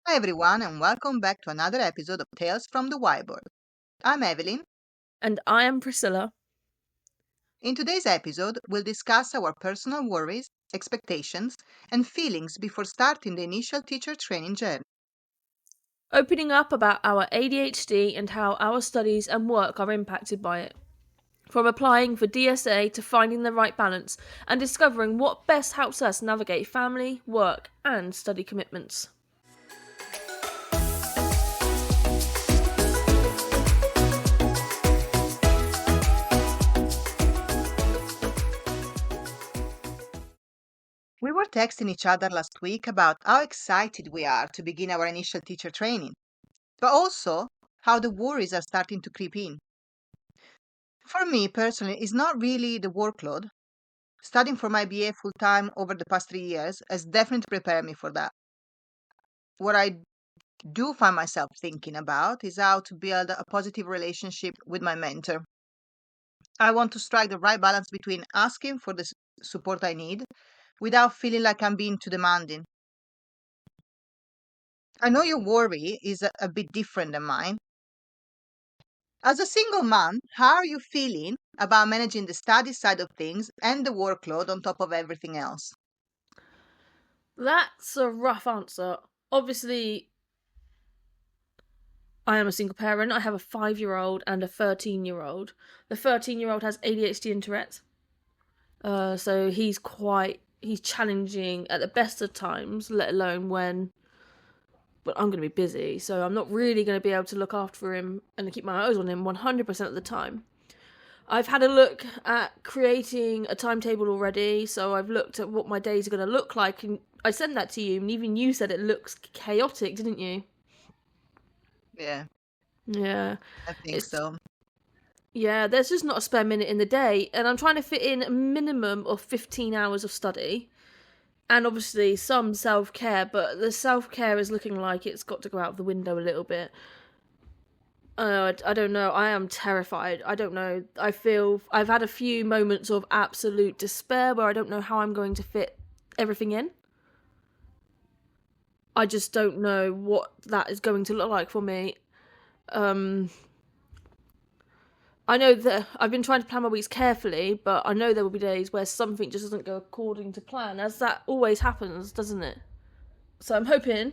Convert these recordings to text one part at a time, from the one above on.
Hi everyone, and welcome back to another episode of Tales from the Whiteboard. I'm Evelyn. And I am Priscilla. In today's episode, we'll discuss our personal worries, expectations, and feelings before starting the initial teacher training journey. Opening up about our ADHD and how our studies and work are impacted by it. From applying for DSA to finding the right balance and discovering what best helps us navigate family, work, and study commitments. We were texting each other last week about how excited we are to begin our initial teacher training, but also how the worries are starting to creep in. For me personally, it's not really the workload. Studying for my BA full time over the past 3 years has definitely prepared me for that. What I do find myself thinking about is how to build a positive relationship with my mentor. I want to strike the right balance between asking for the support I need without feeling like I'm being too demanding. I know your worry is a bit different than mine. As a single mom, how are you feeling about managing the study side of things and the workload on top of everything else? That's a rough answer. Obviously, I am a single parent. I have a 5-year-old and a 13-year-old. The 13-year-old has ADHD and Tourette's. So he's challenging at the best of times, let alone when but I'm going to be busy, so I'm not really going to be able to look after him and keep my eyes on him 100% of the time. I've had a look at creating a timetable already, so I've looked at what my days are going to look like, and I sent that to you, and even you said it looks chaotic, didn't you? Yeah, Yeah, I think it's so. yeah. There's just not a spare minute in the day, and I'm trying to fit in a minimum of 15 hours of study, and obviously some self care. But the self care is looking like it's got to go out the window a little bit. I don't know. I am terrified. I don't know. I feel I've had a few moments of absolute despair where I don't know how I'm going to fit everything in. I just don't know what that is going to look like for me. Um, I know that I've been trying to plan my weeks carefully, but I know there will be days where something just doesn't go according to plan, as that always happens, doesn't it? So I'm hoping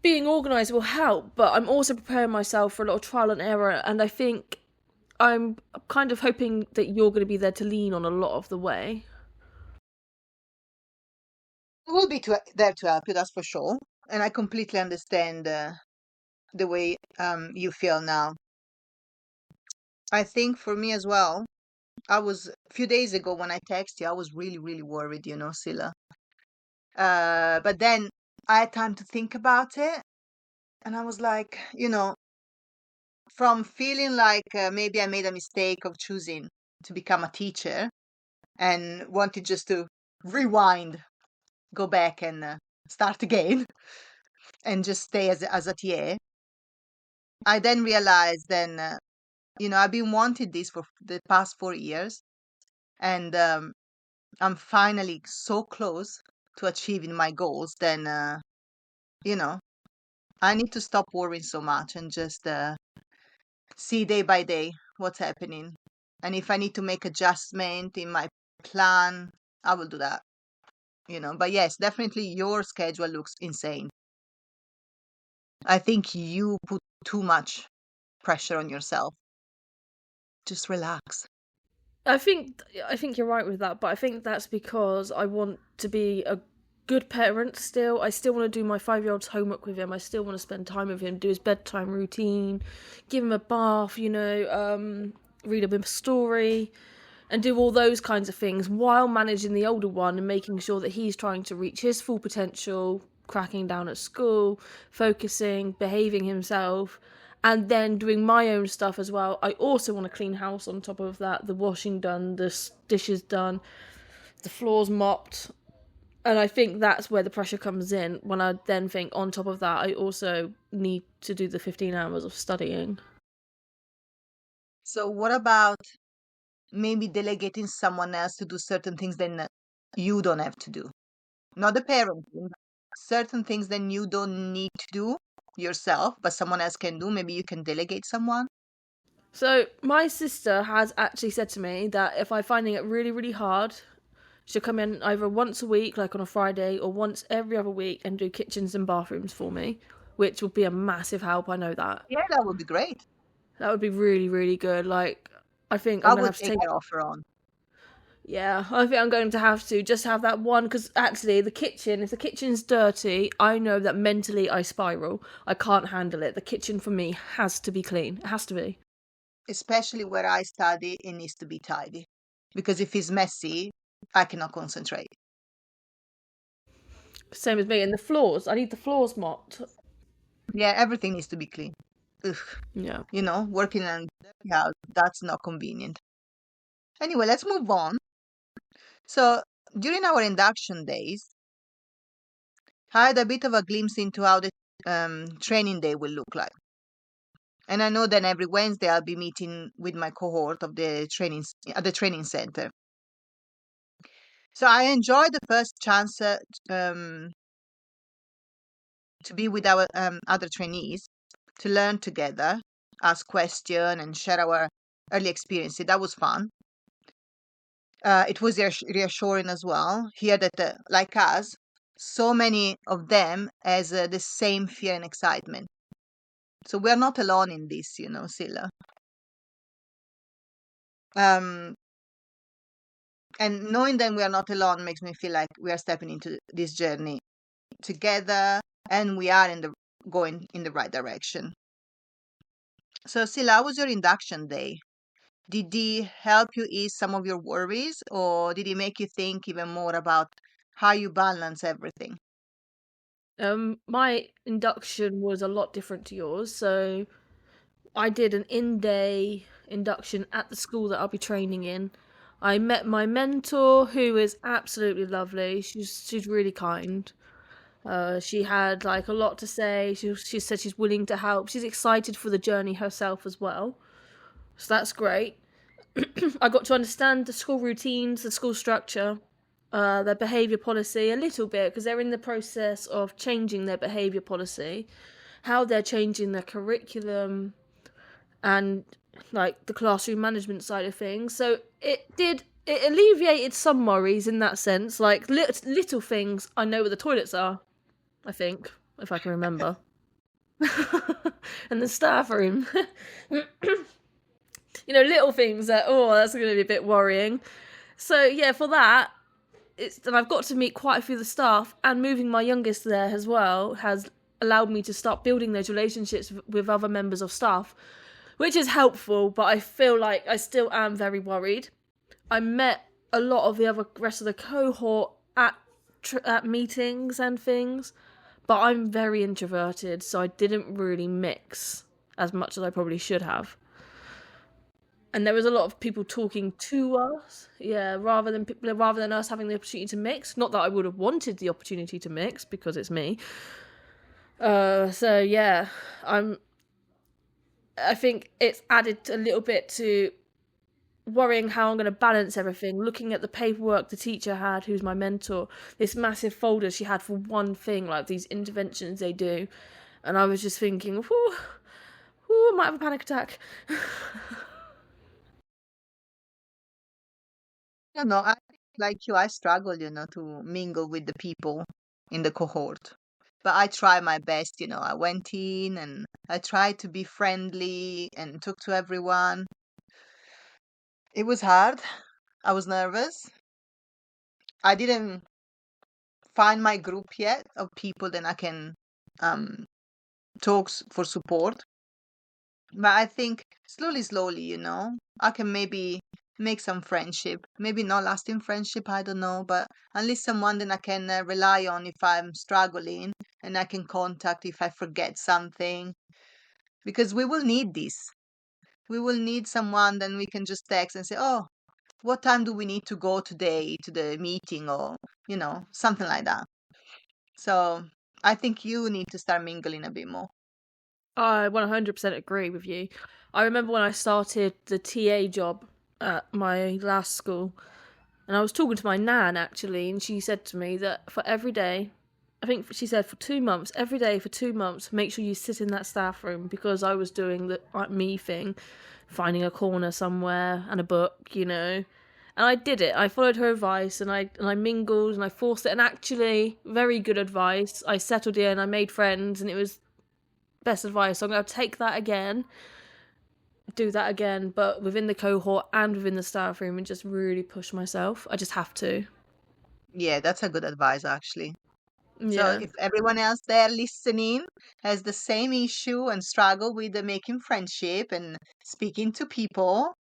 being organised will help, but I'm also preparing myself for a lot of trial and error, and I think I'm kind of hoping that you're going to be there to lean on a lot of the way. We'll be there to help you, that's for sure. And I completely understand the way you feel now. I think for me as well, I was a few days ago when I texted you, I was really, really worried, Sila. But then I had time to think about it, and I was like, from feeling like maybe I made a mistake of choosing to become a teacher and wanted just to rewind, go back and start again and just stay as a TA. I then realized then, I've been wanting this for the past 4 years, and I'm finally so close to achieving my goals. Then, you know, I need to stop worrying so much and just see day by day what's happening. And if I need to make adjustment in my plan, I will do that. But yes, definitely your schedule looks insane. I think you put too much pressure on yourself. Just relax. I think you're right with that, but I think that's because I want to be a good parent still. I still want to do my 5-year-old's homework with him. I still want to spend time with him, do his bedtime routine, give him a bath, read him a story, and do all those kinds of things while managing the older one and making sure that he's trying to reach his full potential, cracking down at school, focusing, behaving himself, and then doing my own stuff as well. I also want to clean house on top of that, the washing done, the dishes done, the floors mopped. And I think that's where the pressure comes in when I then think on top of that I also need to do the 15 hours of studying. So, what about maybe delegating someone else to do certain things then you don't have to do? Not the parenting. certain things that you don't need to do yourself, but someone else can do? Maybe you can delegate someone. So my sister has actually said to me that if I'm finding it really, really hard, she'll come in either once a week, like on a Friday, or once every other week and do kitchens and bathrooms for me, which will be a massive help. I know that. Yeah, that would be great. That would be really, really good. Like, I think I'm I going to would have to take take. that offer on. Yeah, I think I'm going to have to just have that one because actually, the kitchen, if the kitchen's dirty, I know that mentally I spiral. I can't handle it. The kitchen for me has to be clean. It has to be. Especially where I study, it needs to be tidy. Because if it's messy, I cannot concentrate. Same as me. And the floors, I need the floors mopped. Yeah, everything needs to be clean. Ugh, Yeah. working in a house, that's not convenient. Anyway, let's move on. So, during our induction days, I had a bit of a glimpse into how the training day will look like. And I know that every Wednesday I'll be meeting with my cohort of the at the training center. So I enjoyed the first chance um, to be with our other trainees, to learn together, ask questions, and share our early experiences. That was fun. It was reassuring as well. Hear that, like us, so many of them has the same fear and excitement. So we're not alone in this, Silla. Um, and knowing that we are not alone makes me feel like we are stepping into this journey together, and we are going in the right direction. So, Silla, how was your induction day? Did he help you ease some of your worries, or did he make you think even more about how you balance everything? My induction was a lot different to yours. So I did an in-day induction at the school that I'll be training in. I met my mentor, who is absolutely lovely. She's really kind. She had like a lot to say. She said she's willing to help. She's excited for the journey herself as well. So that's great. I got to understand the school routines, the school structure, their behaviour policy a little bit because they're in the process of changing their behaviour policy, how they're changing their curriculum, and like the classroom management side of things. So it alleviated some worries in that sense. Like little things, I know where the toilets are. I think if I can remember, and the staff room. Little things that that's going to be a bit worrying. So yeah, for that, and I've got to meet quite a few of the staff, and moving my youngest there as well has allowed me to start building those relationships with other members of staff, which is helpful, but I feel like I still am very worried. I met a lot of the rest of the cohort at meetings and things, but I'm very introverted, so I didn't really mix as much as I probably should have. And there was a lot of people talking to us, rather than us having the opportunity to mix. Not that I would have wanted the opportunity to mix because it's me. So yeah, I think it's added a little bit to worrying how I'm going to balance everything. Looking at the paperwork the teacher had, who's my mentor, this massive folder she had for one thing, like these interventions they do, and I was just thinking, I might have a panic attack. No, like you, I struggle, to mingle with the people in the cohort. But I try my best, I went in and I tried to be friendly and talk to everyone. It was hard. I was nervous. I didn't find my group yet of people that I can um, talk for support. But I think slowly, I can maybe make some friendship. Maybe not lasting friendship, I don't know, but at least someone that I can rely on if I'm struggling and I can contact if I forget something. Because we will need this. We will need someone then we can just text and say, oh, what time do we need to go today to the meeting, or, something like that. So I think you need to start mingling a bit more. I 100% agree with you. I remember when I started the TA job at my last school, and I was talking to my nan actually, and she said to me that for every day I think she said for 2 months, every day for 2 months, make sure you sit in that staff room, because I was doing the like me thing, finding a corner somewhere and a book, you know. And I did it. I followed her advice, and I mingled, and I forced it. And actually, very good advice. I settled in, I made friends, and it was best advice. So I'm going to take that again, do that again, but within the cohort and within the staff room, and just really push myself. I just have to. Yeah, that's a good advice, actually. So Yeah. if everyone else there listening has the same issue and struggle with making friendship and speaking to people,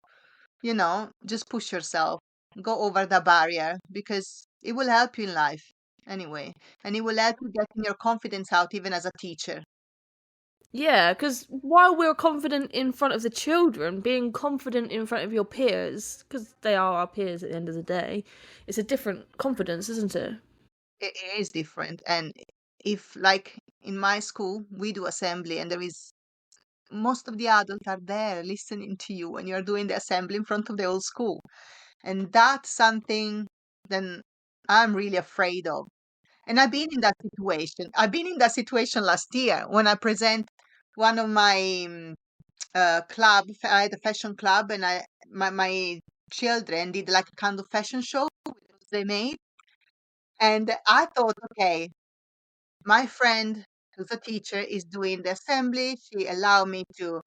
just push yourself, go over the barrier, because it will help you in life anyway. And it will help you getting your confidence out even as a teacher. Yeah, because while we're confident in front of the children, being confident in front of your peers, because they are our peers at the end of the day, it's a different confidence, isn't it? It is different. And if, like in my school, we do assembly and there is most of the adults are there listening to you when you're doing the assembly in front of the whole school. And that's something then I'm really afraid of. And I've been in that situation. I've been in that situation last year when I present one of my club. I had a fashion club, and my children did like a kind of fashion show they made. And I thought, okay, my friend who's a teacher is doing the assembly. She allowed me to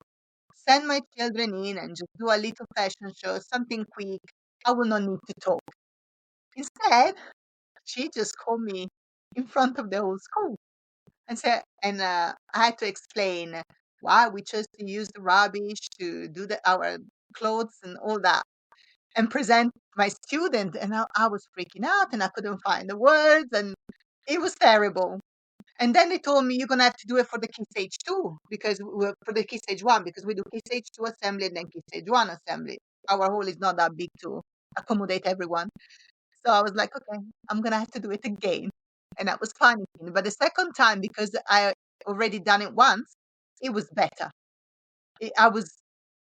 send my children in and just do a little fashion show, something quick. I will not need to talk. Instead, she just called me in front of the whole school and said, and I had to explain why we chose to use the rubbish to do our clothes and all that, and present my student. And I was freaking out, and I couldn't find the words, and it was terrible. And then they told me you're gonna have to do it for the key stage two, because for the key stage one, because we do key stage two assembly and then key stage one assembly. Our hall is not that big to accommodate everyone. So I was like, okay, I'm gonna have to do it again. And I was panicking. But the second time, because I already done it once, it was better. I was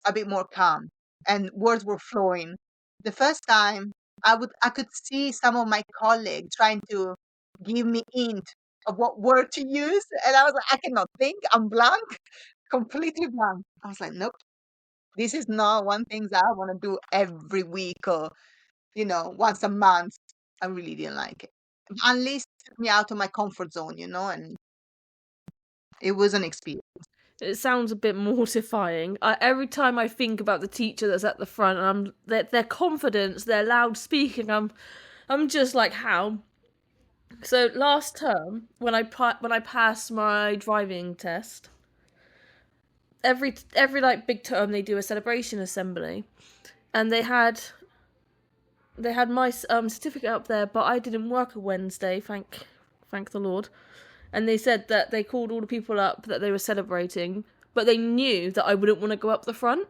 a bit more calm and words were flowing. The first time I could see some of my colleagues trying to give me hint of what word to use. And I was like, I cannot think. I'm blank, completely blank. I was like, nope, this is not one thing that I want to do every week or once a month. I really didn't like it. Unless it took me out of my comfort zone, and it was an experience. It sounds a bit mortifying. Every time I think about the teacher that's at the front, and their confidence, their loud speaking, I'm just like, how? So last term, when I passed my driving test, every like big term they do a celebration assembly, and they had my certificate up there, but I didn't work a Wednesday, thank the Lord. And they said that they called all the people up that they were celebrating, but they knew that I wouldn't want to go up the front.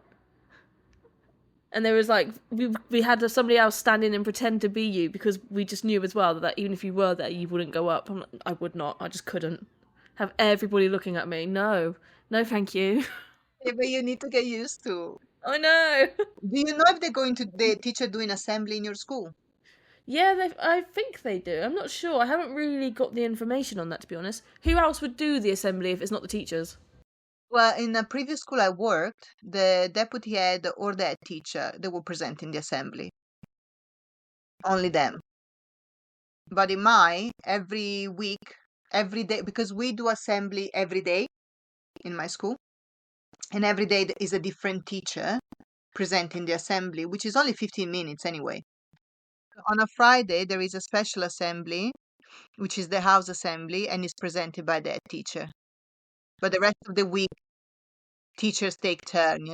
And there was like, we had somebody else stand in and pretend to be you, because we just knew as well that even if you were there, you wouldn't go up. I'm like, I would not. I just couldn't have everybody looking at me. No, thank you. Yeah, but you need to get used to. I know. Do you know if they're going to the teacher doing assembly in your school? Yeah, I think they do. I'm not sure. I haven't really got the information on that, to be honest. Who else would do the assembly if it's not the teachers? Well, in a previous school I worked, the deputy head or the head teacher, they were presenting the assembly. Only them. But in every week, every day, because we do assembly every day in my school, and every day is a different teacher presenting the assembly, which is only 15 minutes anyway. On a Friday, there is a special assembly, which is the house assembly, and is presented by the head teacher. But the rest of the week, teachers take turn.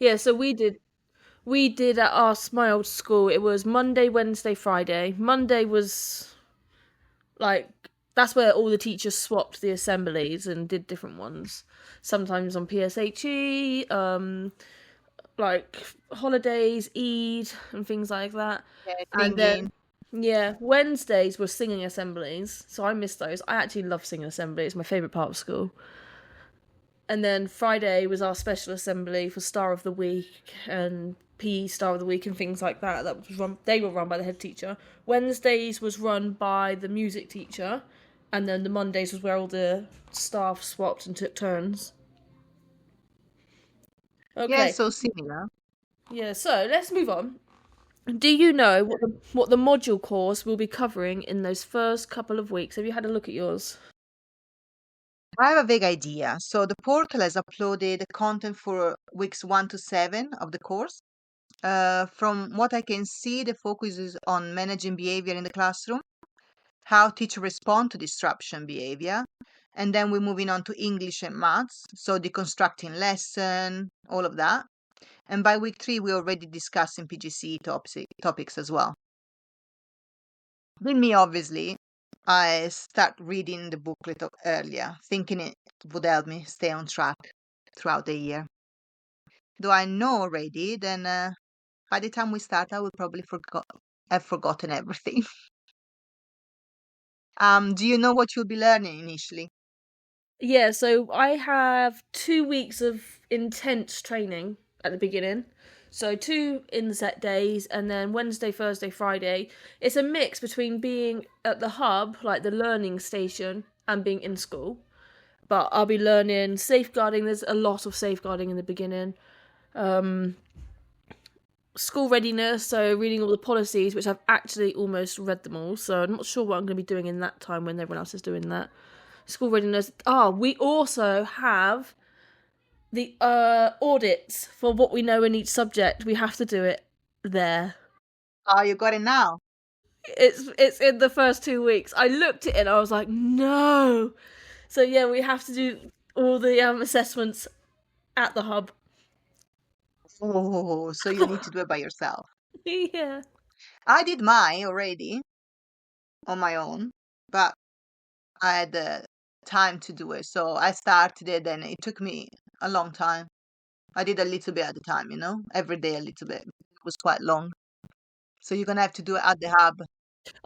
Yeah, so we did at my old school. It was Monday, Wednesday, Friday. Monday was like, that's where all the teachers swapped the assemblies and did different ones. Sometimes on PSHE, like holidays, Eid, and things like that. Yeah, And singing. then, yeah, Wednesdays were singing assemblies, so I missed those. I actually love singing assembly, it's my favourite part of school. And then Friday was our special assembly for Star of the Week and PE Star of the Week and things like that. They were run by the head teacher. Wednesdays was run by the music teacher, and then the Mondays was where all the staff swapped and took turns. Yeah, Okay, so similar. yeah, so let's move on. Do you know what the module course will be covering in those first couple of weeks? Have you had a look at yours? I have a vague idea. So the portal has uploaded content for weeks 1 to 7 of the course. From what I can see, the focus is on managing behavior in the classroom, how teachers respond to disruption behavior, and then we're moving on to English and maths, so deconstructing lesson, all of that. And by week 3, we're already discussing PGCE topics as well. With me, obviously, I start reading the booklet earlier, thinking it would help me stay on track throughout the year. Though I know already, then by the time we start, I will probably have forgotten everything. Do you know what you'll be learning initially? Yeah, so I have 2 weeks of intense training at the beginning. So 2 inset days, and then Wednesday, Thursday, Friday. It's a mix between being at the hub, like the learning station, and being in school. But I'll be learning safeguarding. There's a lot of safeguarding in the beginning. School readiness, so reading all the policies, which I've actually almost read them all. So I'm not sure what I'm going to be doing in that time when everyone else is doing that. School readiness. We also have the audits for what we know in each subject. We have to do it there. Oh, you got it now. It's in the first 2 weeks. I looked at it and I was like, no. So yeah, we have to do all the assessments at the hub. Oh, so you need to do it by yourself. Yeah. I did mine already on my own, but I had the time to do it. So I started it and it took me a long time. I did a little bit at a time, every day a little bit. It was quite long. So you're gonna have to do it at the hub.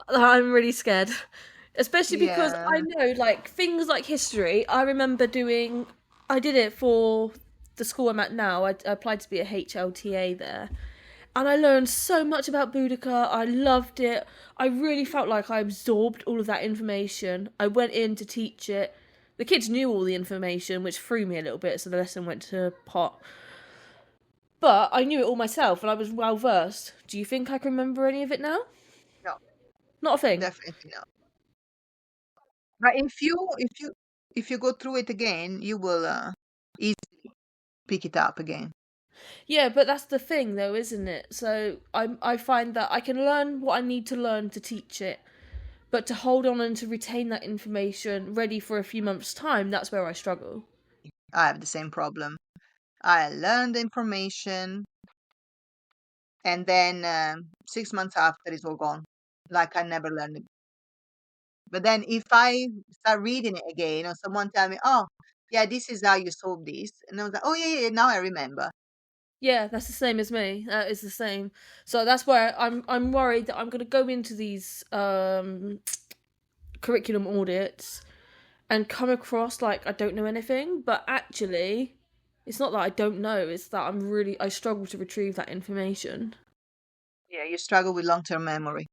I'm really scared. Especially because I Yeah. know, like, things like history, I did it for the school I'm at now. I applied to be a HLTA there. And I learned so much about Boudica. I loved it. I really felt like I absorbed all of that information. I went in to teach it. The kids knew all the information, which threw me a little bit, so the lesson went to pot. But I knew it all myself, and I was well versed. Do you think I can remember any of it now? No, Not a thing. definitely not. But if you go through it again, you will easily pick it up again. Yeah, but that's the thing, though, isn't it? So I find that I can learn what I need to learn to teach it, but to hold on and to retain that information ready for a few months' time, that's where I struggle. I have the same problem. I learned the information, and then 6 months after, it's all gone. Like I never learned it. But then if I start reading it again, or someone tell me, "Oh, yeah, this is how you solve this," and I was like, "Oh yeah, yeah, now I remember." Yeah, that's the same as me. That is the same. So that's where I'm worried that I'm going to go into these curriculum audits and come across like I don't know anything, but actually it's not that I don't know, it's that I struggle to retrieve that information. Yeah, you struggle with long-term memory.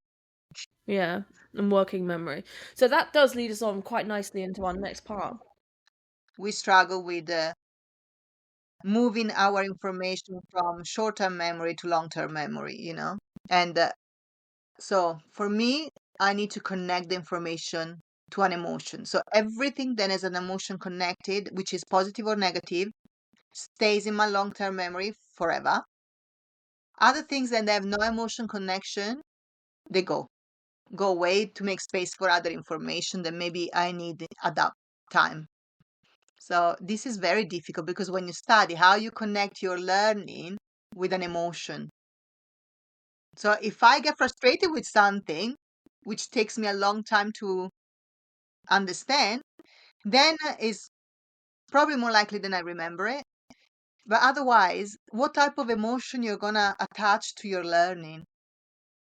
Yeah, and working memory. So that does lead us on quite nicely into our next part. We struggle with moving our information from short-term memory to long-term memory. And so for me, I need to connect the information to an emotion. So everything that has an emotion connected, which is positive or negative, stays in my long-term memory forever. Other things that have no emotion connection, they go away to make space for other information that maybe I need at that time. So this is very difficult because when you study, how you connect your learning with an emotion. So if I get frustrated with something, which takes me a long time to understand, then it's probably more likely than I remember it. But otherwise, what type of emotion you're gonna attach to your learning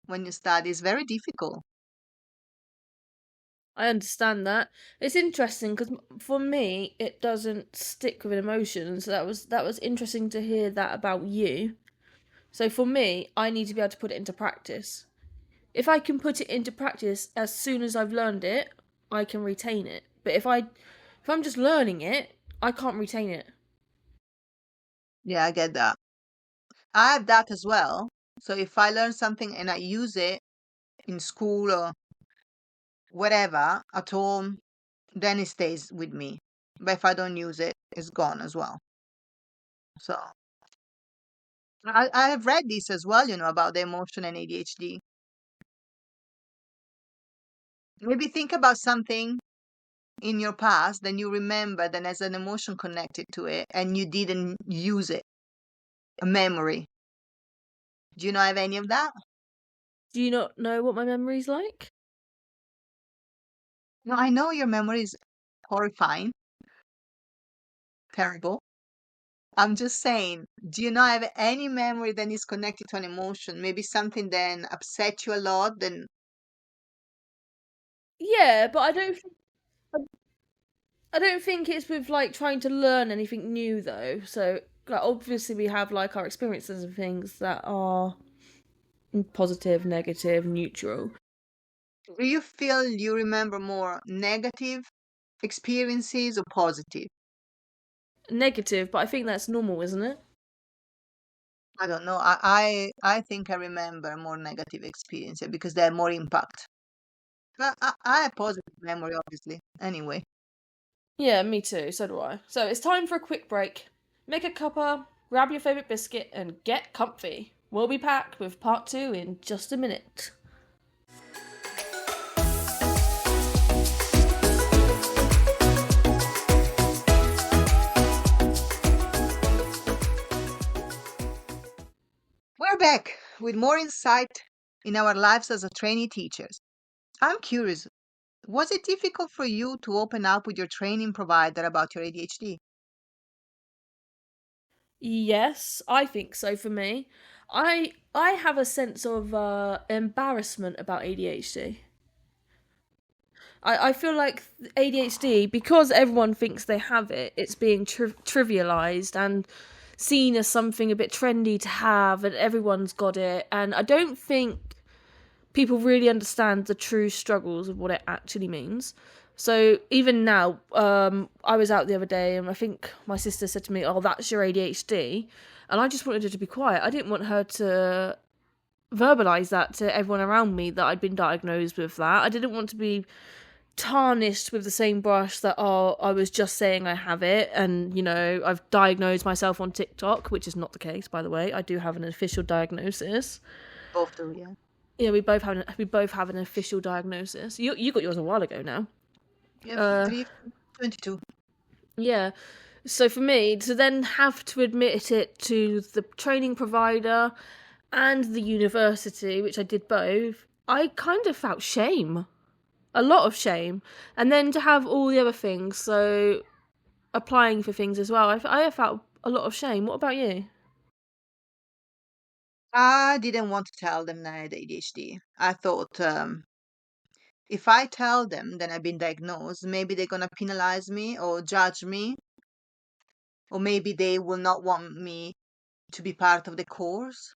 when you study is very difficult. I understand that. It's interesting because for me, it doesn't stick with an emotion. So that was interesting to hear that about you. So for me, I need to be able to put it into practice. If I can put it into practice as soon as I've learned it, I can retain it. But if I'm just learning it, I can't retain it. Yeah, I get that. I have that as well. So if I learn something and I use it in school or whatever at home, then it stays with me. But if I don't use it, it's gone as well. So I have read this as well, about the emotion and ADHD. Maybe think about something in your past, then you remember, then there's an emotion connected to it, and you didn't use it, a memory. Do you not have any of that? Do you not know what my memory's like? No, I know your memory is horrifying, terrible. I'm just saying, do you not have any memory that is connected to an emotion? Maybe something then upset you a lot, then Yeah, but I don't think it's with like trying to learn anything new though. So like obviously we have like our experiences and things that are positive, negative, neutral. do you feel you remember more negative experiences or positive? Negative, but I think that's normal, isn't it? I don't know. I think I remember more negative experiences because they have more impact. But I have positive memory, obviously. Anyway, Yeah, me too. So do I. So it's time for a quick break. Make a cuppa, grab your favourite biscuit, and get comfy. We'll be back with part 2 in just a minute. we're back with more insight in our lives as a trainee teachers. I'm curious, was it difficult for you to open up with your training provider about your ADHD? Yes, I think so for me. I have a sense of embarrassment about ADHD. I feel like ADHD, because everyone thinks they have it, it's being trivialized and seen as something a bit trendy to have, and everyone's got it. And I don't think people really understand the true struggles of what it actually means. So even now, I was out the other day, and I think my sister said to me, "Oh, that's your ADHD," and I just wanted her to be quiet. I didn't want her to verbalize that to everyone around me that I'd been diagnosed with that. I didn't want to be tarnished with the same brush that, oh, I was just saying I have it, and I've diagnosed myself on TikTok, which is not the case, by the way. I do have an official diagnosis. Both do, yeah. Yeah, we both have an official diagnosis. You got yours a while ago now. Yeah, 322. Yeah. So for me to then have to admit it to the training provider and the university, which I did both, I kind of felt shame. A lot of shame. And then to have all the other things, so applying for things as well, I felt a lot of shame. What about you? I didn't want to tell them that I had ADHD. I thought if I tell them that I've been diagnosed, maybe they're going to penalize me or judge me, or maybe they will not want me to be part of the course.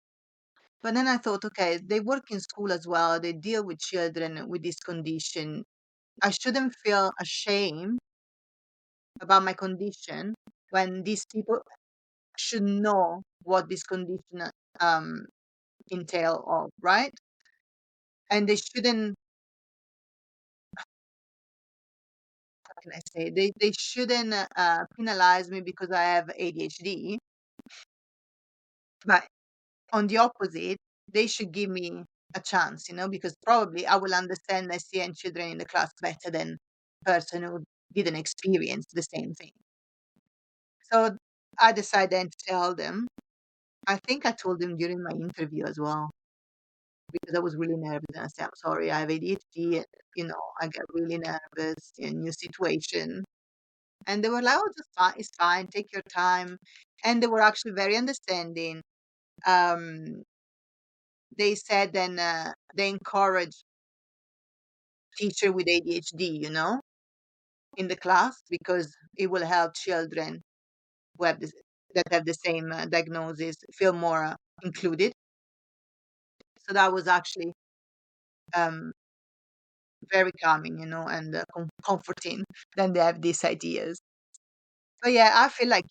But then I thought, okay, they work in school as well, they deal with children with this condition. I shouldn't feel ashamed about my condition when these people should know what this condition um, entail of, right? And they shouldn't, how can I say, they shouldn't penalize me because I have ADHD. But on the opposite, they should give me a chance, because probably I will understand SEN children in the class better than person who didn't experience the same thing. So I decided then to tell them. I think I told them during my interview as well because I was really nervous and I said, I'm sorry, I have ADHD. And, I get really nervous in new situation. And they were like, oh, just fine, it's fine, take your time. And they were actually very understanding. Um, they said then they encourage teacher with ADHD, in the class because it will help children who have this, that have the same diagnosis feel more included. So that was actually um, very calming, and comforting. Then they have these ideas. But yeah, I feel like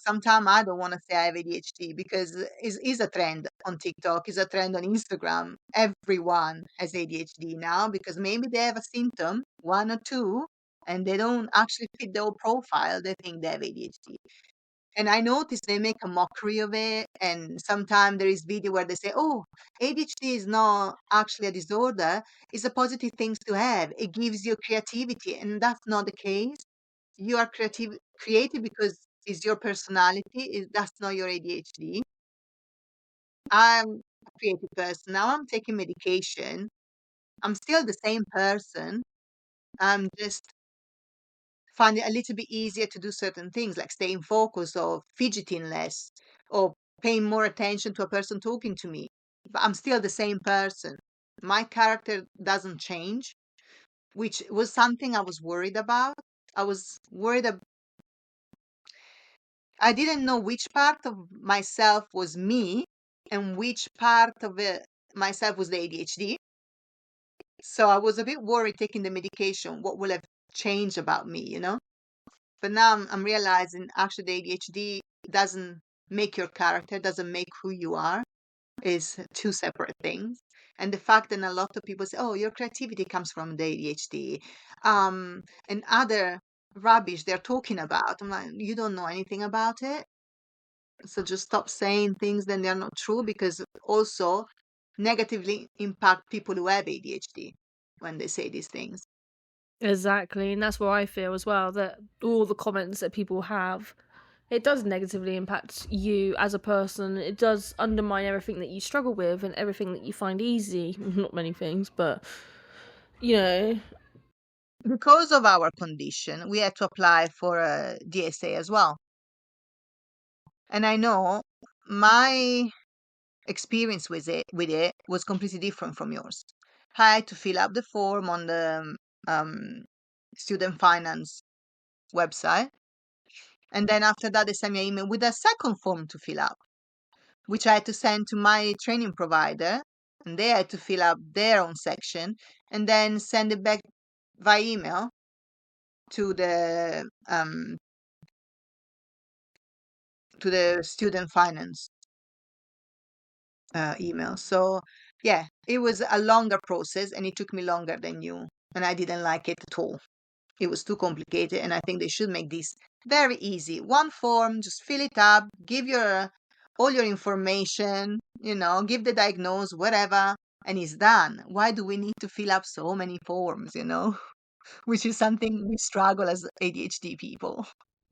sometimes I don't want to say I have ADHD because it's a trend on TikTok, it's a trend on Instagram. Everyone has ADHD now because maybe they have a symptom, one or two, and they don't actually fit their profile. They think they have ADHD. And I notice they make a mockery of it. And sometimes there is video where they say, oh, ADHD is not actually a disorder. It's a positive thing to have. It gives you creativity. And that's not the case. You are creative because it's your personality. That's not your ADHD. I'm a creative person. Now I'm taking medication. I'm still the same person. I'm just find it a little bit easier to do certain things like staying focused or fidgeting less or paying more attention to a person talking to me. But I'm still the same person. My character doesn't change, which was something I was worried about. I was worried. I didn't know which part of myself was me and which part of myself was the ADHD. So I was a bit worried taking the medication. What will have changed about me? But now I'm realizing actually the ADHD doesn't make your character, doesn't make who you are, is two separate things. And the fact that a lot of people say, oh, your creativity comes from the ADHD, and other rubbish they're talking about. I'm like, you don't know anything about it. So just stop saying things then they're not true because also negatively impact people who have ADHD when they say these things. Exactly, and that's what I feel as well, that all the comments that people have, it does negatively impact you as a person. It does undermine everything that you struggle with and everything that you find easy. Not many things, but, you know. Because of our condition, we had to apply for a DSA as well. And I know my experience with it was completely different from yours. I had to fill up the form on the um, student finance website. And then after that, they sent me an email with a second form to fill up, which I had to send to my training provider. And they had to fill up their own section and then send it back via email to the student finance email. So yeah, it was a longer process and it took me longer than you. And I didn't like it at all. It was too complicated. And I think they should make this very easy. One form, just fill it up, give your all your information, give the diagnosis, whatever, and it's done. Why do we need to fill up so many forms, which is something we struggle as ADHD people.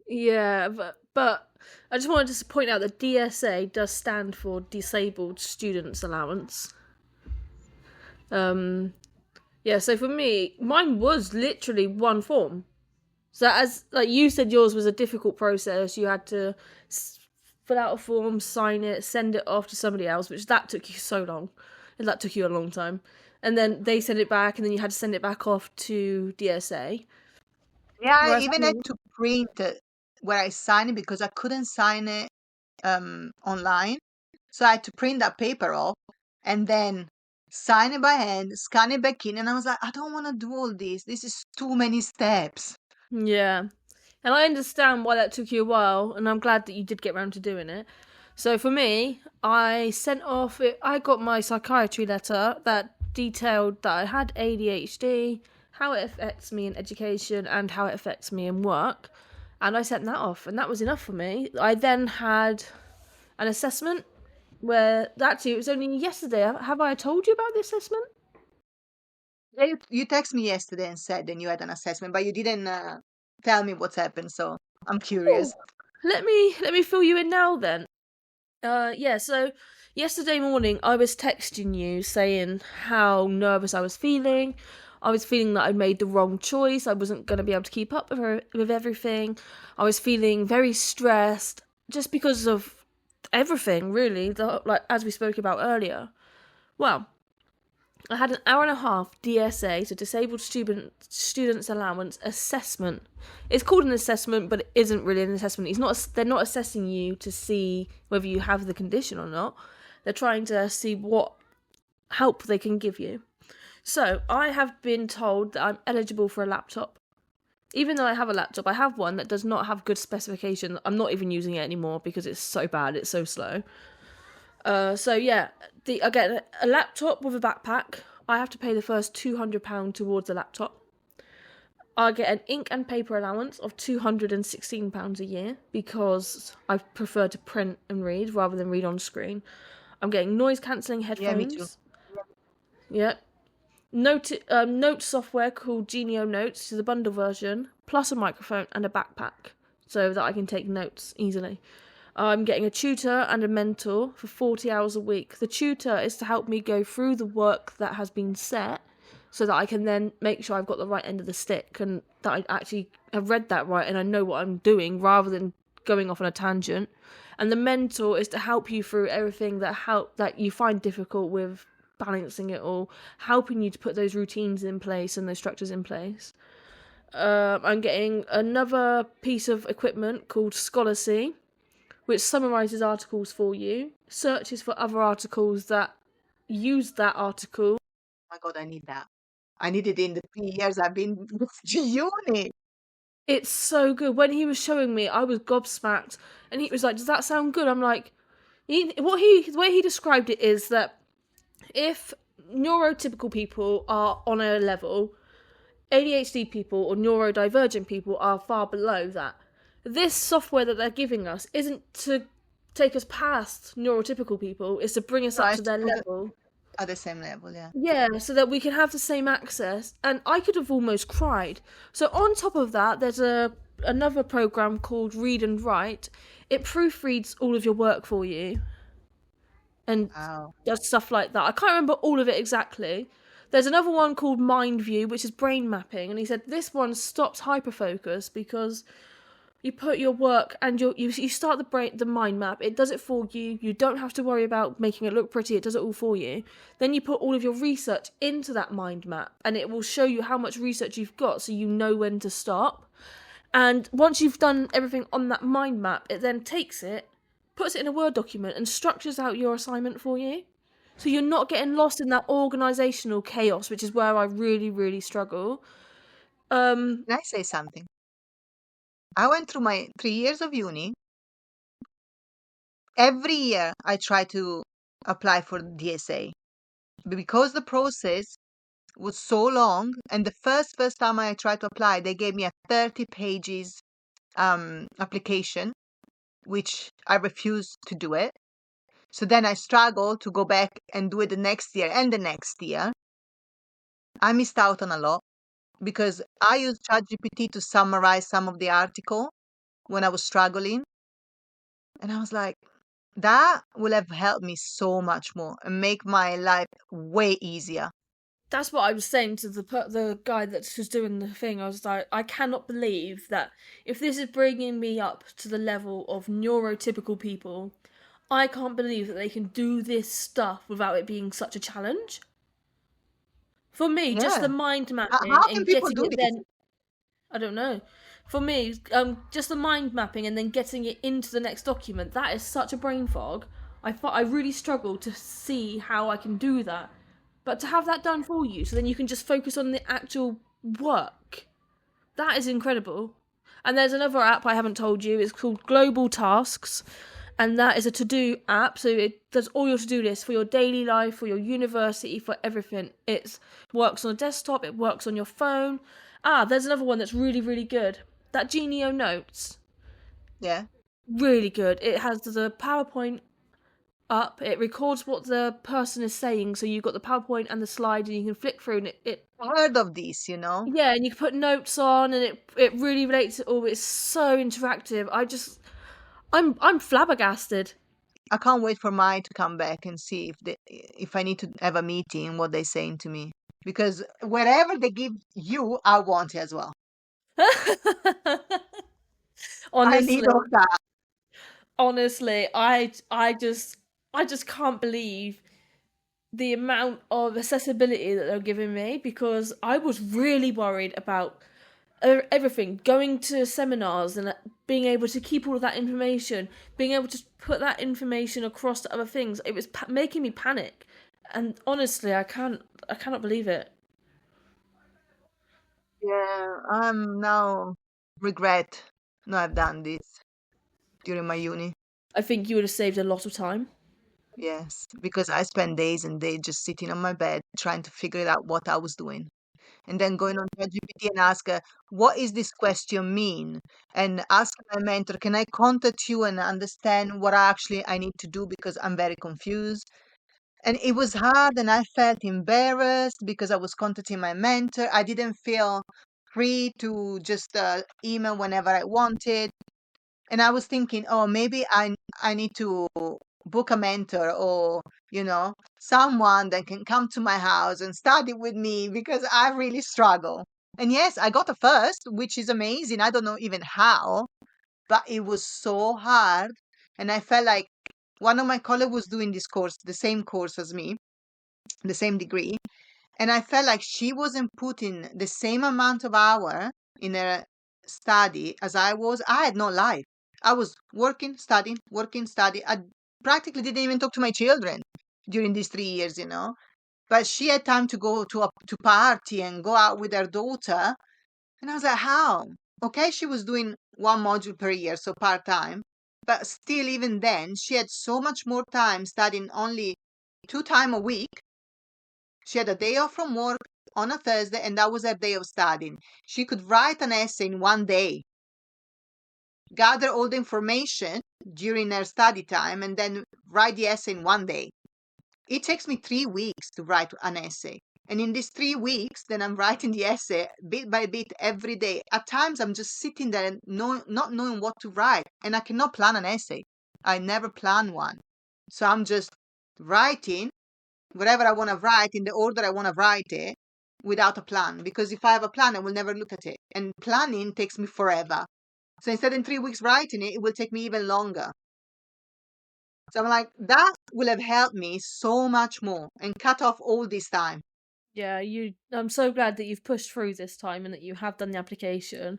Yeah, but I just wanted to point out that DSA does stand for Disabled Students Allowance. Yeah, so for me, mine was literally one form. So as like you said, yours was a difficult process. You had to fill out a form, sign it, send it off to somebody else, which that took you so long. And that took you a long time. And then they sent it back, and then you had to send it back off to DSA. Yeah, I Whereas even had to print where I sign it because I couldn't sign it online. So I had to print that paper off and then sign it by hand, scan it back in. And I was like, I don't want to do all this. This is too many steps. Yeah. And I understand why that took you a while, and I'm glad that you did get around to doing it. So for me, I got my psychiatry letter that detailed that I had ADHD, how it affects me in education, and how it affects me in work. And I sent that off, and that was enough for me. I then had an assessment where, actually, it was only yesterday. Have I told you about the assessment? Yeah, you texted me yesterday and said that you had an assessment, but you didn't tell me what's happened. So I'm curious. Let me fill you in now then. Yeah, so yesterday morning I was texting you saying how nervous I was feeling. I was feeling that I'd made the wrong choice. I wasn't going to be able to keep up with everything. I was feeling very stressed just because of everything, really, like as we spoke about earlier. Well, I had an hour and a half DSA, so Disabled Students Allowance assessment. It's called an assessment, but it isn't really an assessment. They're not assessing you to see whether you have the condition or not. They're trying to see what help they can give you. So I have been told that I'm eligible for a laptop. Even though I have a laptop, I have one that does not have good specification. I'm not even using it anymore because it's so bad, it's so slow. So yeah, I get a laptop with a backpack. I have to pay the first £200 towards the laptop. I get an ink and paper allowance of £216 a year because I prefer to print and read rather than read on screen. I'm getting noise cancelling headphones. Yeah, me too. Yeah. Note software called Genio Notes, which is a bundle version, plus a microphone and a backpack so that I can take notes easily. I'm getting a tutor and a mentor for 40 hours a week. The tutor is to help me go through the work that has been set so that I can then make sure I've got the right end of the stick and that I actually have read that right and I know what I'm doing rather than going off on a tangent. And the mentor is to help you through everything that you find difficult with balancing it all, helping you to put those routines in place and those structures in place. I'm getting another piece of equipment called Scholasy, which summarises articles for you, searches for other articles that use that article. Oh my God, I need that. I need it in the 3 years I've been with uni. It's so good. When he was showing me, I was gobsmacked, and he was like, "Does that sound good?" I'm like, the way he described it is that if neurotypical people are on a level, ADHD people or neurodivergent people are far below that. This software that they're giving us isn't to take us past neurotypical people, it's to bring us up to their level. At the same level, yeah. Yeah, so that we can have the same access. And I could have almost cried. So on top of that, there's another program called Read and Write. It proofreads all of your work for you. And does stuff like that. I can't remember all of it exactly. There's another one called Mind View, which is brain mapping, and he said this one stops hyperfocus because you put your work and you start the mind map. It does it for you. You don't have to worry about making it look pretty. It does it all for you. Then you put all of your research into that mind map, and it will show you how much research you've got, so you know when to stop. And once you've done everything on that mind map, it then takes it, puts it in a Word document and structures out your assignment for you. So you're not getting lost in that organisational chaos, which is where I really, really struggle. Can I say something? I went through my 3 years of uni. Every year I try to apply for DSA. But because the process was so long, and the first time I tried to apply, they gave me a 30 pages application, which I refused to do it. So then I struggled to go back and do it the next year and the next year. I missed out on a lot because I used ChatGPT to summarize some of the article when I was struggling. And I was like, that will have helped me so much more and make my life way easier. That's what I was saying to the guy that was doing the thing. I was like, I cannot believe that if this is bringing me up to the level of neurotypical people, I can't believe that they can do this stuff without it being such a challenge. For me, just the mind mapping and getting it then... I don't know. For me, just the mind mapping and then getting it into the next document, that is such a brain fog. I really struggle to see how I can do that. But to have that done for you, so then you can just focus on the actual work, that is incredible. And there's another app I haven't told you, it's called Global Tasks, and that is a to-do app, so it does all your to-do lists for your daily life, for your university, for everything. It works on a desktop, it works on your phone. There's another one that's really, really good. That Genio Notes. Yeah. Really good. It has the PowerPoint up, it records what the person is saying, so you've got the PowerPoint and the slide and you can flick through and it I heard of this, you know? Yeah, and you can put notes on and it really relates to all. It's so interactive. I'm flabbergasted. I can't wait for mine to come back and see if I need to have a meeting, what they're saying to me. Because wherever they give you, I want it as well. Honestly, I need all that. Honestly, I just can't believe the amount of accessibility that they're giving me, because I was really worried about everything, going to seminars and being able to keep all of that information, being able to put that information across to other things. It was making me panic, and honestly, I cannot believe it. Yeah, I'm now regret no I've done this during my uni. I think you would have saved a lot of time. Yes, because I spent days and days just sitting on my bed trying to figure it out what I was doing. And then going on ChatGPT and ask her, what is this question mean? And ask my mentor, can I contact you and understand what I need to do because I'm very confused. And it was hard and I felt embarrassed because I was contacting my mentor. I didn't feel free to just email whenever I wanted. And I was thinking, oh, maybe I need to book a mentor or, someone that can come to my house and study with me because I really struggle. And yes, I got a first, which is amazing. I don't know even how, but it was so hard. And I felt like one of my colleagues was doing this course, the same course as me, the same degree. And I felt like she wasn't putting the same amount of hour in her study as I was. I had no life. I was working, studying, working, study. I practically didn't even talk to my children during these 3 years. But she had time to go to party and go out with her daughter. And I was like, how? Okay, she was doing one module per year, so part time. But still, even then, she had so much more time studying only 2 times a week. She had a day off from work on a Thursday, and that was her day of studying. She could write an essay in one day, gather all the information during her study time, and then write the essay in one day. It takes me 3 weeks to write an essay. And in these 3 weeks, then I'm writing the essay bit by bit every day. At times, I'm just sitting there and not knowing what to write. And I cannot plan an essay. I never plan one. So I'm just writing whatever I want to write in the order I want to write it without a plan. Because if I have a plan, I will never look at it. And planning takes me forever. So instead in 3 weeks writing it, it will take me even longer. So I'm like, that will have helped me so much more and cut off all this time. Yeah, I'm so glad that you've pushed through this time and that you have done the application.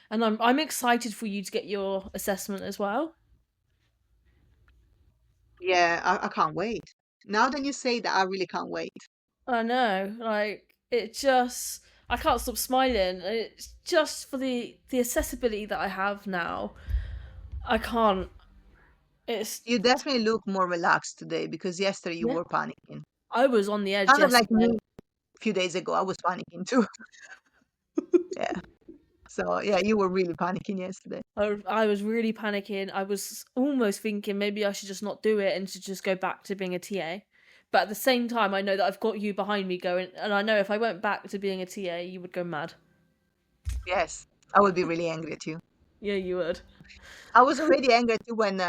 And I'm excited for you to get your assessment as well. Yeah, I can't wait. Now that you say that, I really can't wait. I know, like I can't stop smiling. It's just for the accessibility that I have now. I can't. It's You definitely look more relaxed today because yesterday you Yeah. were panicking. I was on the edge Kind of like yesterday. me a few days ago, I was panicking too. Yeah. So, yeah, you were really panicking yesterday. I was really panicking. I was almost thinking maybe I should just not do it and should just go back to being a TA. But at the same time, I know that I've got you behind me going, and I know if I went back to being a TA, you would go mad. Yes, I would be really angry at you. Yeah, you would. I was already angry at you when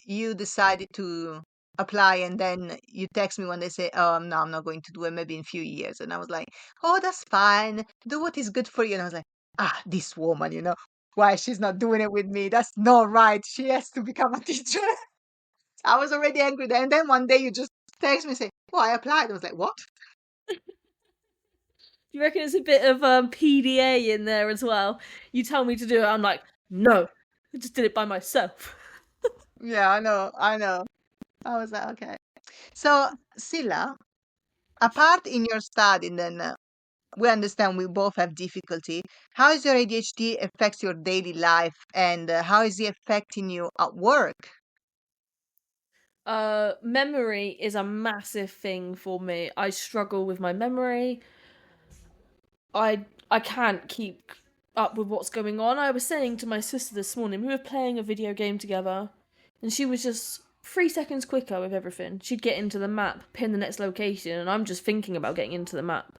you decided to apply and then you text me when they say, oh, no, I'm not going to do it, maybe in a few years. And I was like, oh, that's fine. Do what is good for you. And I was like, this woman, why she's not doing it with me? That's not right. She has to become a teacher. I was already angry then. And then one day you just text me and say, oh, I applied. I was like, what? Do you reckon it's a bit of PDA in there as well? You tell me to do it, I'm like, no, I just did it by myself. Yeah, I know. I know. I was like, okay. So, Silla, apart in your study, then we understand we both have difficulty. How is your ADHD affects your daily life and how is it affecting you at work? Memory is a massive thing for me. I struggle with my memory. I can't keep up with what's going on. I was saying to my sister this morning, we were playing a video game together, and she was just 3 seconds quicker with everything. She'd get into the map, pin the next location, and I'm just thinking about getting into the map.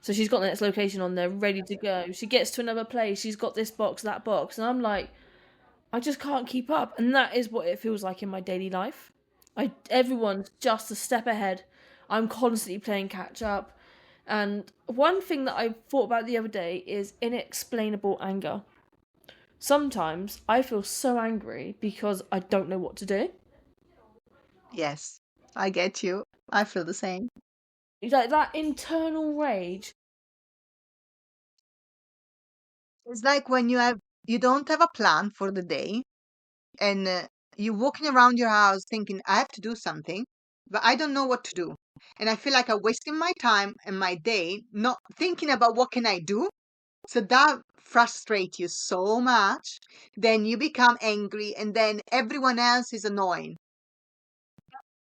So she's got the next location on there, ready to go. She gets to another place, she's got this box, that box, and I'm like, I just can't keep up. And that is what it feels like in my daily life. Everyone's just a step ahead. I'm constantly playing catch up. And one thing that I thought about the other day is inexplainable anger. Sometimes I feel so angry because I don't know what to do. Yes, I get you. I feel the same. Like that internal rage. It's like when you don't have a plan for the day and you're walking around your house thinking, I have to do something, but I don't know what to do. And I feel like I'm wasting my time and my day not thinking about what can I do. So that frustrates you so much, then you become angry, and then everyone else is annoying,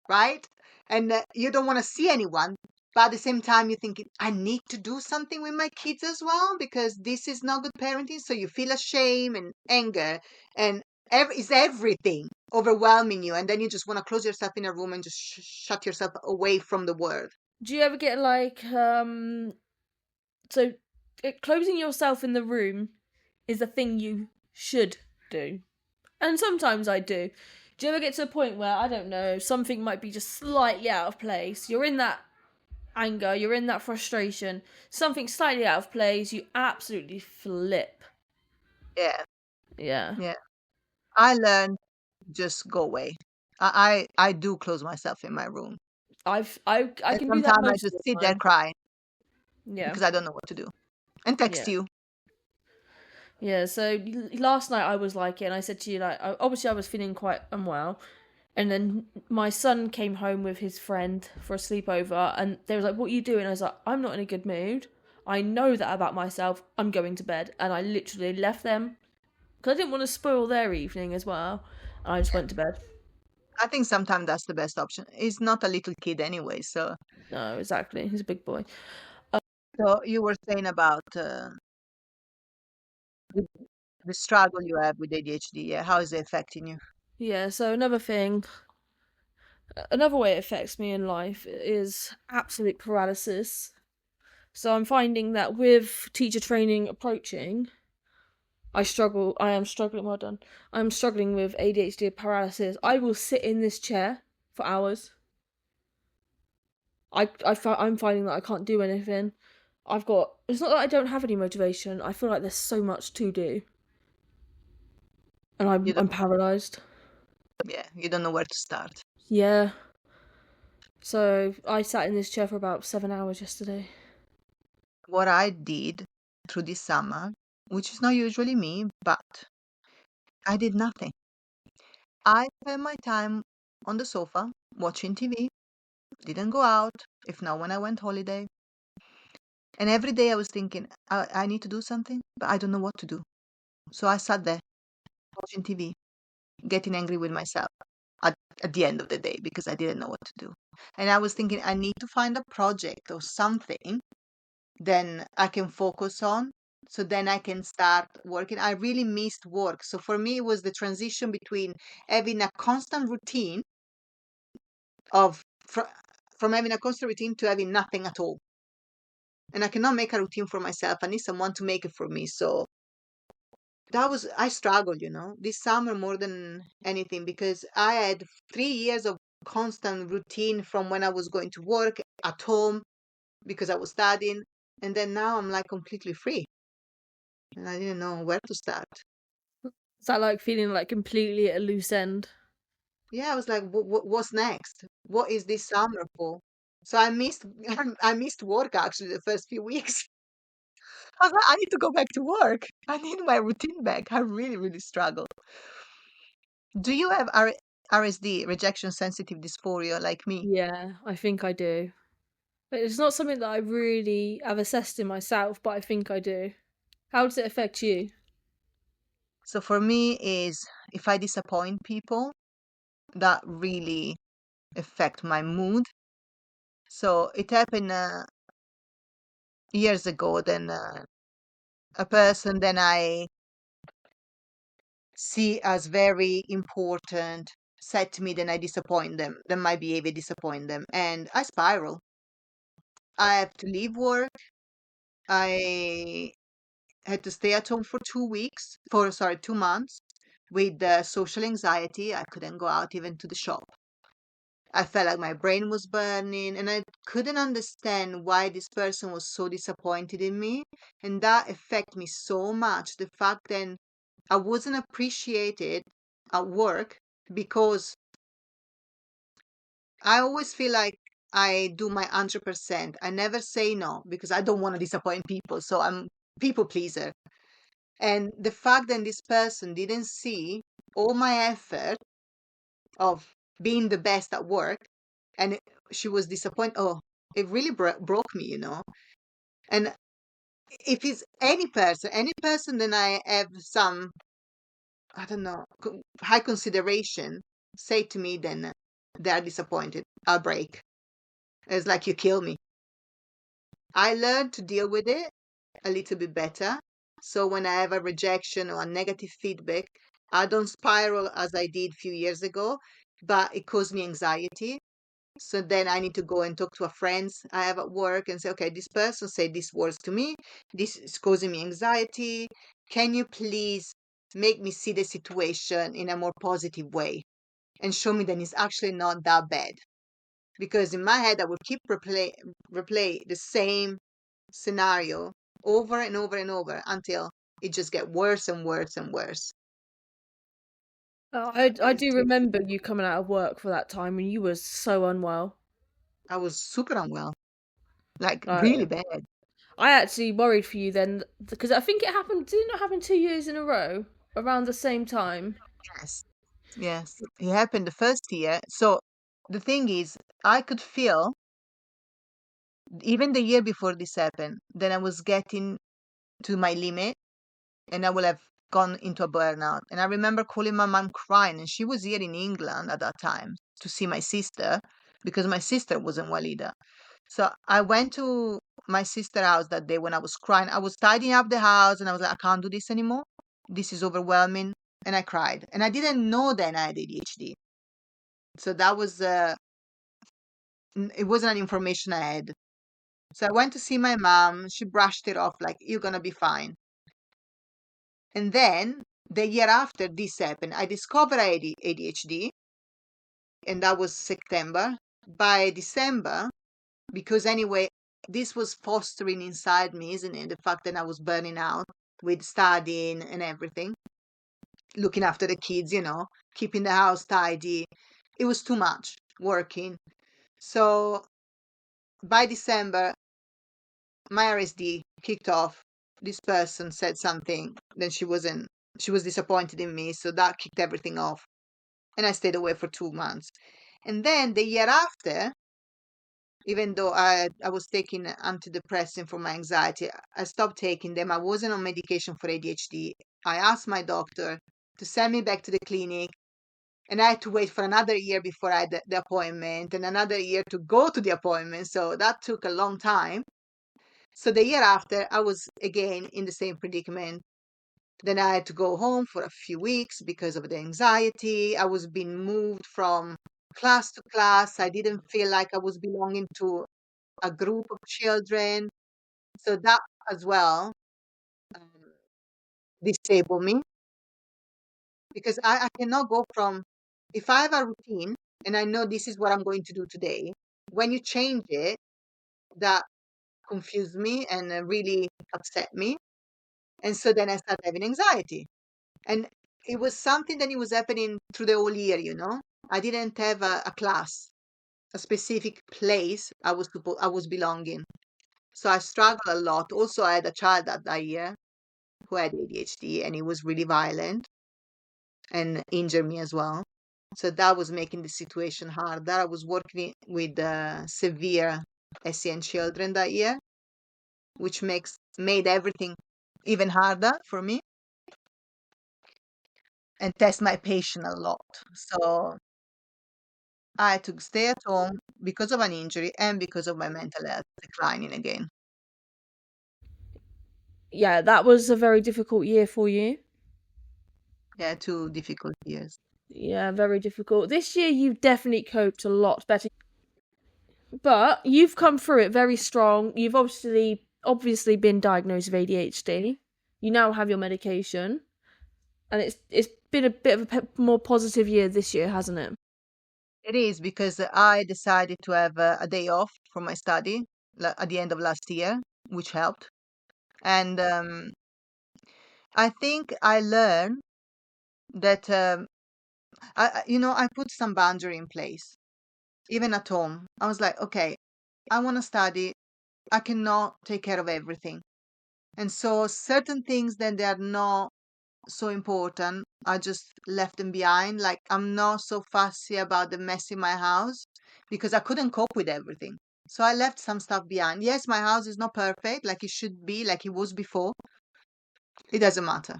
right? And you don't want to see anyone, but at the same time, you're thinking, I need to do something with my kids as well because this is not good parenting. So you feel ashamed and anger, and it's everything overwhelming you. And then you just want to close yourself in a room and just shut yourself away from the world. Do you ever get like so closing yourself in the room is a thing you should do, and sometimes I do. Do you ever get to a point where, I don't know, something might be just slightly out of place? You're in that anger, you're in that frustration, something slightly out of place, you absolutely flip. Yeah, Yeah. yeah. I learned just go away. I do close myself in my room. I And can do that sometimes I most just of sit the there time. crying Yeah. because I don't know what to do. And text Yeah. you. Yeah, so last night I was like it, and I said to you, like, obviously I was feeling quite unwell, and then my son came home with his friend for a sleepover, and they was like, "What are you doing?" I was like, "I'm not in a good mood. I know that about myself. I'm going to bed," and I literally left them because I didn't want to spoil their evening as well. And I just went to bed. I think sometimes that's the best option. He's not a little kid anyway, so. No, exactly. He's a big boy. So you were saying about the, the struggle you have with ADHD. Yeah, how is it affecting you? Yeah. So another way it affects me in life is absolute paralysis. So I'm finding that with teacher training approaching, I am struggling, well done. I'm struggling with ADHD paralysis. I will sit in this chair for hours. I'm finding that I can't do anything. It's not that I don't have any motivation. I feel like there's so much to do. And You I'm don't, paralyzed. yeah, you don't know where to start. Yeah. So I sat in this chair for about 7 hours yesterday. What I did through this summer, which is not usually me, but I did nothing. I spent my time on the sofa watching TV, didn't go out, if not when I went holiday. And every day I was thinking, I need to do something, but I don't know what to do. So I sat there watching TV, getting angry with myself at, at the end of the day because I didn't know what to do. And I was thinking, I need to find a project or something then I can focus on. So then I can start working. I really missed work. So for me, it was the transition between having a constant routine of from having a constant routine to having nothing at all. And I cannot make a routine for myself. I need someone to make it for me. So I struggled, this summer more than anything because I had 3 years of constant routine from when I was going to work at home because I was studying. And then now I'm like completely free and I didn't know where to start. Is that like feeling like completely at a loose end? Yeah, I was like, what's next? What is this summer for? So I missed I missed work actually the first few weeks. I was like, I need to go back to work. I need my routine back. I really, really struggle. Do you have RSD, rejection sensitive dysphoria, like me? Yeah, I think I do. But it's not something that I really have assessed in myself, but I think I do. How does it affect you? So for me is if I disappoint people, that really affect my mood. So it happened years ago. Then a person then I see as very important said to me, then I disappoint them, then my behavior disappoint them, and I spiral. I have to leave work. I had to stay at home for 2 weeks, for sorry, 2 months with social anxiety. I couldn't go out even to the shop. I felt like my brain was burning and I couldn't understand why this person was so disappointed in me. And that affected me so much. The fact that I wasn't appreciated at work because I always feel like I do my 100%. I never say no because I don't want to disappoint people. So I'm people pleaser. And the fact that this person didn't see all my effort of being the best at work and she was disappointed. Oh, it really broke me. And if it's any person, then I have some, I don't know, high consideration, say to me, then they are disappointed. I'll break. It's like you kill me. I learned to deal with it a little bit better. So when I have a rejection or a negative feedback, I don't spiral as I did a few years ago, but it caused me anxiety. So then I need to go and talk to a friends I have at work and say, okay, this person said these words to me. This is causing me anxiety. Can you please make me see the situation in a more positive way and show me that it's actually not that bad? Because in my head, I would keep replay the same scenario over and over and over until it just get worse and worse and worse. I do remember you coming out of work for that time and you were so unwell. I was super unwell, like Uh, really bad. I actually worried for you then because I think it happened. Did it not happen 2 years in a row around the same time? Yes, yes. It happened the first year. So the thing is, I could feel even the year before this happened, that I was getting to my limit and I would have gone into a burnout. And I remember calling my mom crying, and she was here in England at that time to see my sister because my sister wasn't well either. So I went to my sister's house that day when I was crying. I was tidying up the house and I was like, I can't do this anymore. This is overwhelming. And I cried. And I didn't know then I had ADHD. So that was, it wasn't an information I had. So I went to see my mom. She brushed it off like, you're going to be fine. And then the year after this happened, I discovered I had ADHD, and that was September. By December, because anyway, this was fostering inside me, isn't it? The fact that I was burning out with studying and everything, looking after the kids, keeping the house tidy. It was too much working. So by December, my RSD kicked off. This person said something, then she was disappointed in me, so that kicked everything off. And I stayed away for 2 months. And then the year after, even though I was taking antidepressant for my anxiety, I stopped taking them. I wasn't on medication for ADHD. I asked my doctor to send me back to the clinic, and I had to wait for another year before I had the appointment and another year to go to the appointment. So that took a long time. So the year after, I was again in the same predicament. Then I had to go home for a few weeks because of the anxiety. I was being moved from class to class. I didn't feel like I was belonging to a group of children. So that as well um, disabled me because I cannot go from, if I have a routine and I know this is what I'm going to do today, when you change it, that confused me and really upset me. And so then I started having anxiety. And it was something that it was happening through the whole year. I didn't have a class, a specific place I was belonging. So I struggled a lot. Also, I had a child that year who had ADHD, and he was really violent and injured me as well. So that was making the situation harder. I was working with severe SEN children that year, which made everything even harder for me and test my patience a lot. So I had to stay at home because of an injury and because of my mental health declining again. Yeah, that was a very difficult year for you. Yeah, 2 difficult years. Yeah, very difficult. This year you've definitely coped a lot better. But you've come through it very strong. You've obviously been diagnosed with ADHD. You now have your medication. And it's been a bit of a more positive year this year, hasn't it? It is because I decided to have a day off from my study at the end of last year, which helped. And I think I learned that I put some boundary in place, even at home. I was like, okay, I want to study. I cannot take care of everything. And so certain things that they are not so important, I just left them behind. Like I'm not so fussy about the mess in my house because I couldn't cope with everything. So I left some stuff behind. Yes, my house is not perfect like it should be, like it was before. It doesn't matter.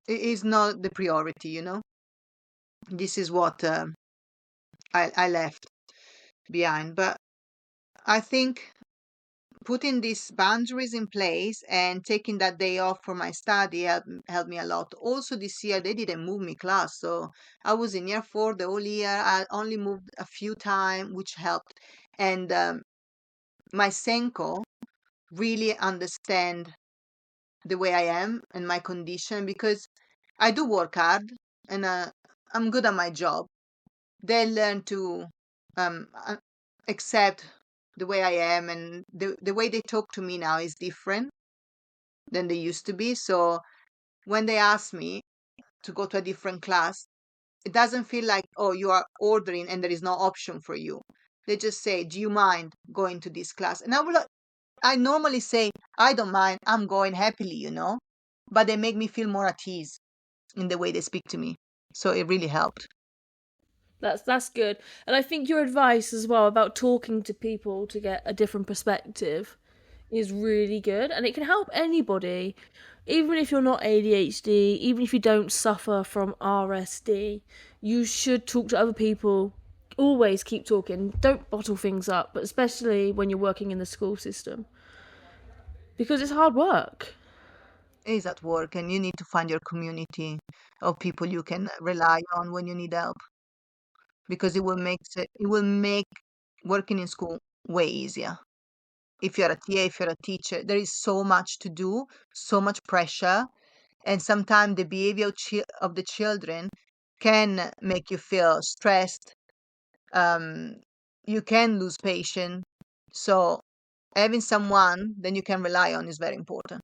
It is not the priority, you know? This is what I left behind. But I think putting these boundaries in place and taking that day off for my study helped me a lot. Also, this year they didn't move me class, so I was in year 4 the whole year. I only moved a few times, which helped. And my Senko really understand the way I am and my condition, because I do work hard and I'm good at my job. They learn to accept the way I am, and the way they talk to me now is different than they used to be. So when they ask me to go to a different class, it doesn't feel like, oh, you are ordering and there is no option for you. They just say, do you mind going to this class? And I normally say, I don't mind, I'm going happily, you know, but they make me feel more at ease in the way they speak to me. So it really helped. That's good. And I think your advice as well about talking to people to get a different perspective is really good, and it can help anybody, even if you're not ADHD, even if you don't suffer from RSD. You should talk to other people. Always keep talking. Don't bottle things up, but especially when you're working in the school system, because it's hard work. It is at work, and you need to find your community of people you can rely on when you need help, because it will make working in school way easier. If you're a TA, if you're a teacher, there is so much to do, so much pressure, and sometimes the behavior of the children can make you feel stressed. Um, you can lose patience. So having someone then you can rely on is very important.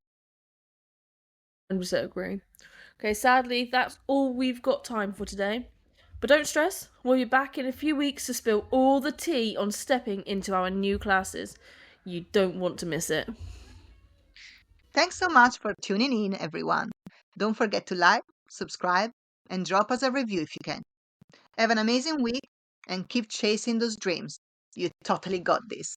100% agree. Okay, sadly, that's all we've got time for today. But don't stress, we'll be back in a few weeks to spill all the tea on stepping into our new classes. You don't want to miss it. Thanks so much for tuning in, everyone. Don't forget to like, subscribe, and drop us a review if you can. Have an amazing week and keep chasing those dreams. You totally got this.